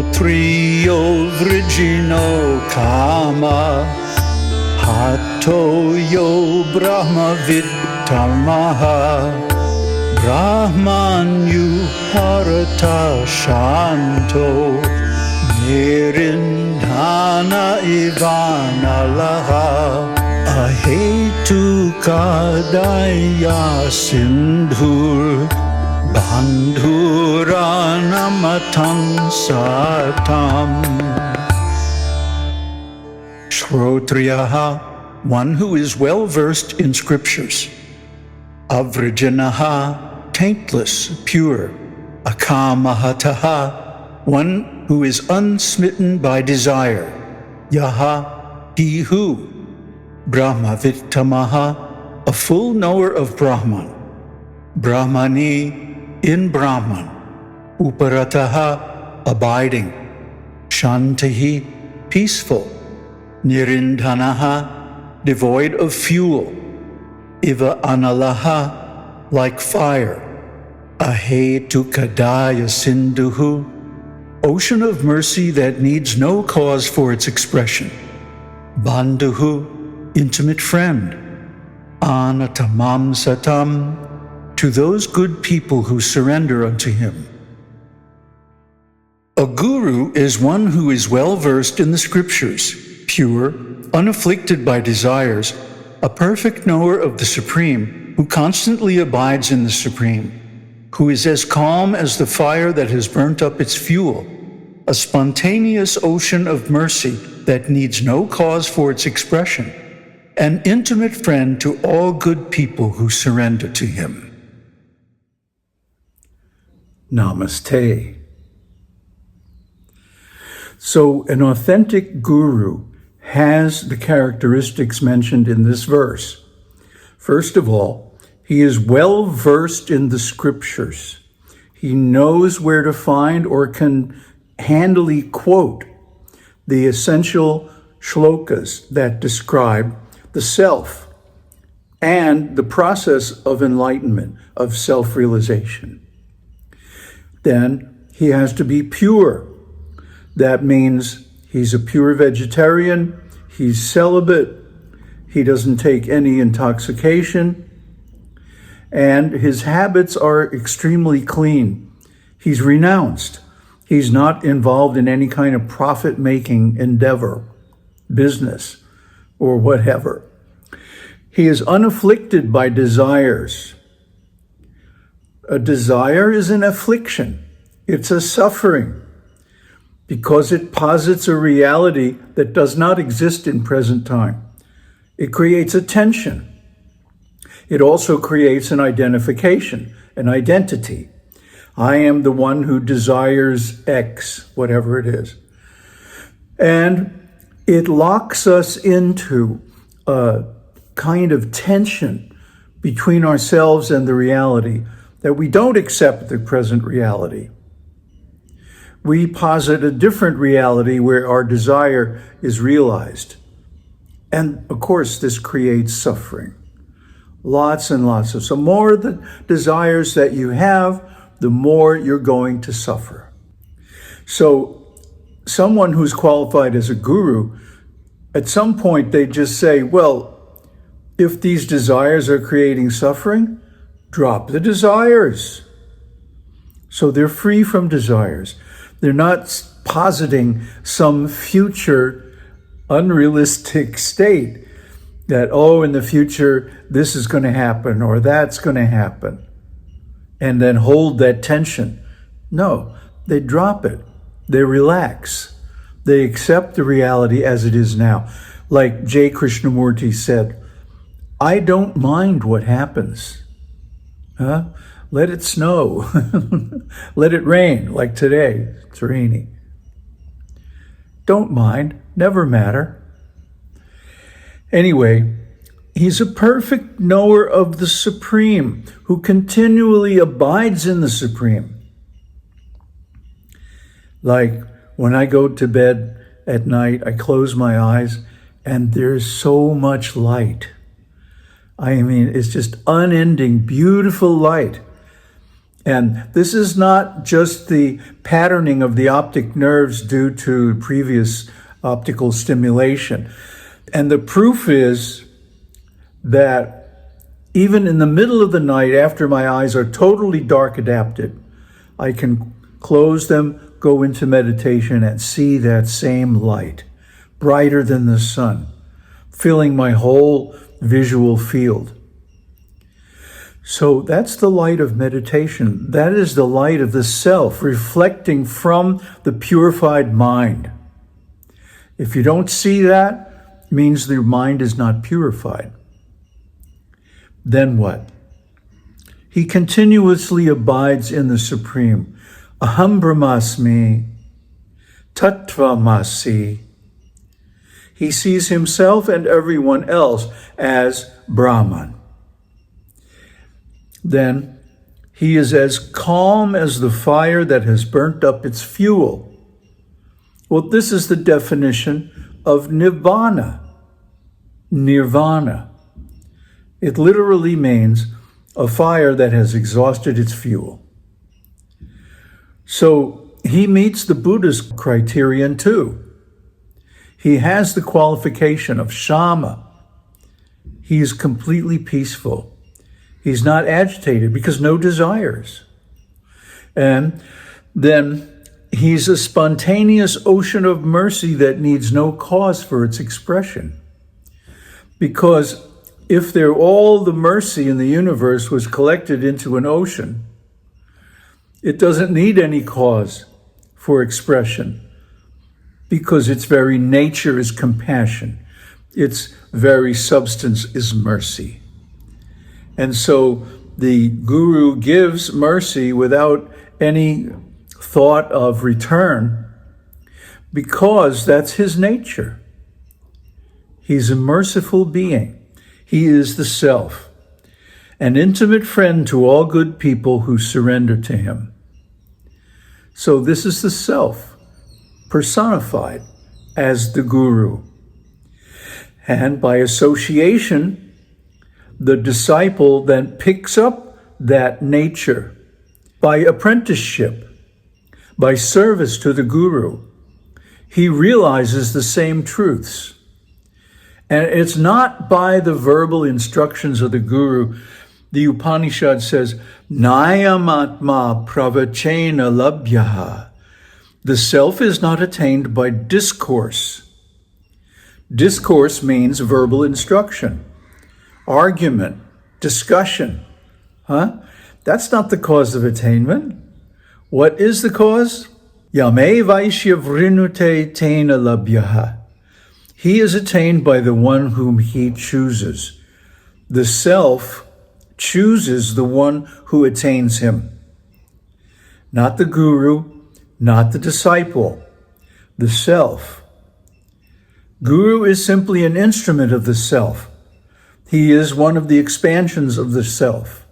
Shrotriyo vrijino kama Hato yo brahma vittamaha Brahmanyu harata shanto Nirindhana ivanalaha Ahetu kadaya sindhur Bandhuranamatam satam. Shrotriyaha, one who is well versed in scriptures. Avrajanaha, taintless, pure. Akamahataha, one who is unsmitten by desire. Yaha, he who. Brahmavittamaha, a full knower of Brahman. Brahmani, in Brahman. Uparataha, abiding. Shantahi, peaceful. Nirindhanaha, devoid of fuel. Iva analaha, like fire. Ahetukadaya sindhuhu, ocean of mercy that needs no cause for its expression. Bandhuhu, intimate friend. Anatamam satam, to those good people who surrender unto him. A guru is one who is well versed in the scriptures, pure, unafflicted by desires, a perfect knower of the Supreme, who constantly abides in the Supreme, who is as calm as the fire that has burnt up its fuel, a spontaneous ocean of mercy that needs no cause for its expression, an intimate friend to all good people who surrender to him. Namaste. So an authentic guru has the characteristics mentioned in this verse. First of all, he is well versed in the scriptures. He knows where to find or can handily quote the essential shlokas that describe the self and the process of enlightenment, of self-realization. Then he has to be pure. That means he's a pure vegetarian, he's celibate, he doesn't take any intoxication, and his habits are extremely clean. He's renounced. He's not involved in any kind of profit-making endeavor, business, or whatever. He is unafflicted by desires. A desire is an affliction. It's a suffering because it posits a reality that does not exist in present time. It creates a tension. It also creates an identification, an identity. I am the one who desires X, whatever it is. And it locks us into a kind of tension between ourselves and the reality, that we don't accept the present reality. We posit a different reality where our desire is realized. And of course, this creates suffering. Lots and lots of. So more the desires that you have, the more you're going to suffer. So someone who's qualified as a guru, at some point they just say, well, if these desires are creating suffering, drop the desires. So they're free from desires. They're not positing some future unrealistic state that, oh, in the future, this is going to happen or that's going to happen, and then hold that tension. No, they drop it. They relax. They accept the reality as it is now. Like J. Krishnamurti said, I don't mind what happens. Let it snow. Let it rain, like today. It's rainy. Don't mind, never matter. Anyway, he's a perfect knower of the Supreme, who continually abides in the Supreme. Like when I go to bed at night, I close my eyes and there's so much light. I mean, it's just unending, beautiful light. And this is not just the patterning of the optic nerves due to previous optical stimulation. And the proof is that even in the middle of the night, after my eyes are totally dark adapted, I can close them, go into meditation, and see that same light, brighter than the sun, filling my whole visual field. So that's the light of meditation. That is the light of the self reflecting from the purified mind. If you don't see that, it means the mind is not purified. Then what? He continuously abides in the Supreme. Aham Brahmasmi, Tattvamasi. He sees himself and everyone else as Brahman. Then he is as calm as the fire that has burnt up its fuel. Well, this is the definition of nirvana. Nirvana. It literally means a fire that has exhausted its fuel. So he meets the Buddha's criterion too. He has the qualification of shama. He is completely peaceful. He's not agitated because no desires. And then he's a spontaneous ocean of mercy that needs no cause for its expression. Because if all the mercy in the universe was collected into an ocean, it doesn't need any cause for expression because its very nature is compassion. Its very substance is mercy. And so the Guru gives mercy without any thought of return because that's his nature. He's a merciful being. He is the self, an intimate friend to all good people who surrender to him. So this is the self personified as the Guru. And by association, the disciple then picks up that nature by apprenticeship, by service to the Guru. He realizes the same truths. And it's not by the verbal instructions of the Guru. The Upanishad says, Nayamatma pravachena labhyaha. The self is not attained by discourse. Discourse means verbal instruction, argument, discussion. That's not the cause of attainment. What is the cause? Yame vaishya vrinute tena labhyaha. He is attained by the one whom he chooses. The self chooses the one who attains him. Not the Guru, not the disciple, the self. Guru is simply an instrument of the self. He is one of the expansions of the self,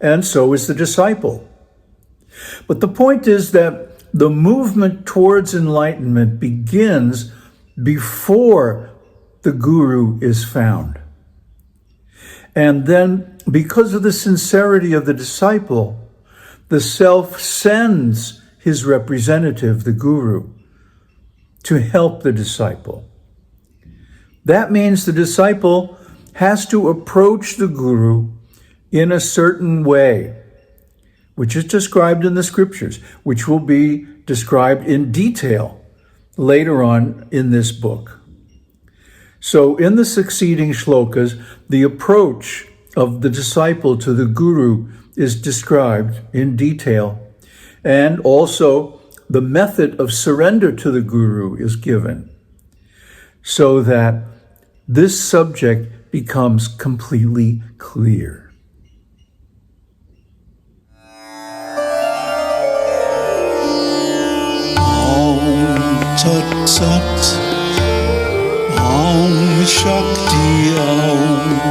and so is the disciple. But the point is that the movement towards enlightenment begins before the Guru is found. And then, because of the sincerity of the disciple, the self sends his representative, the Guru, to help the disciple. That means the disciple has to approach the Guru in a certain way, which is described in the scriptures, which will be described in detail later on in this book. So in the succeeding shlokas, the approach of the disciple to the Guru is described in detail, and also the method of surrender to the Guru is given, so that this subject becomes completely clear. Tat Sat Om Shakti Om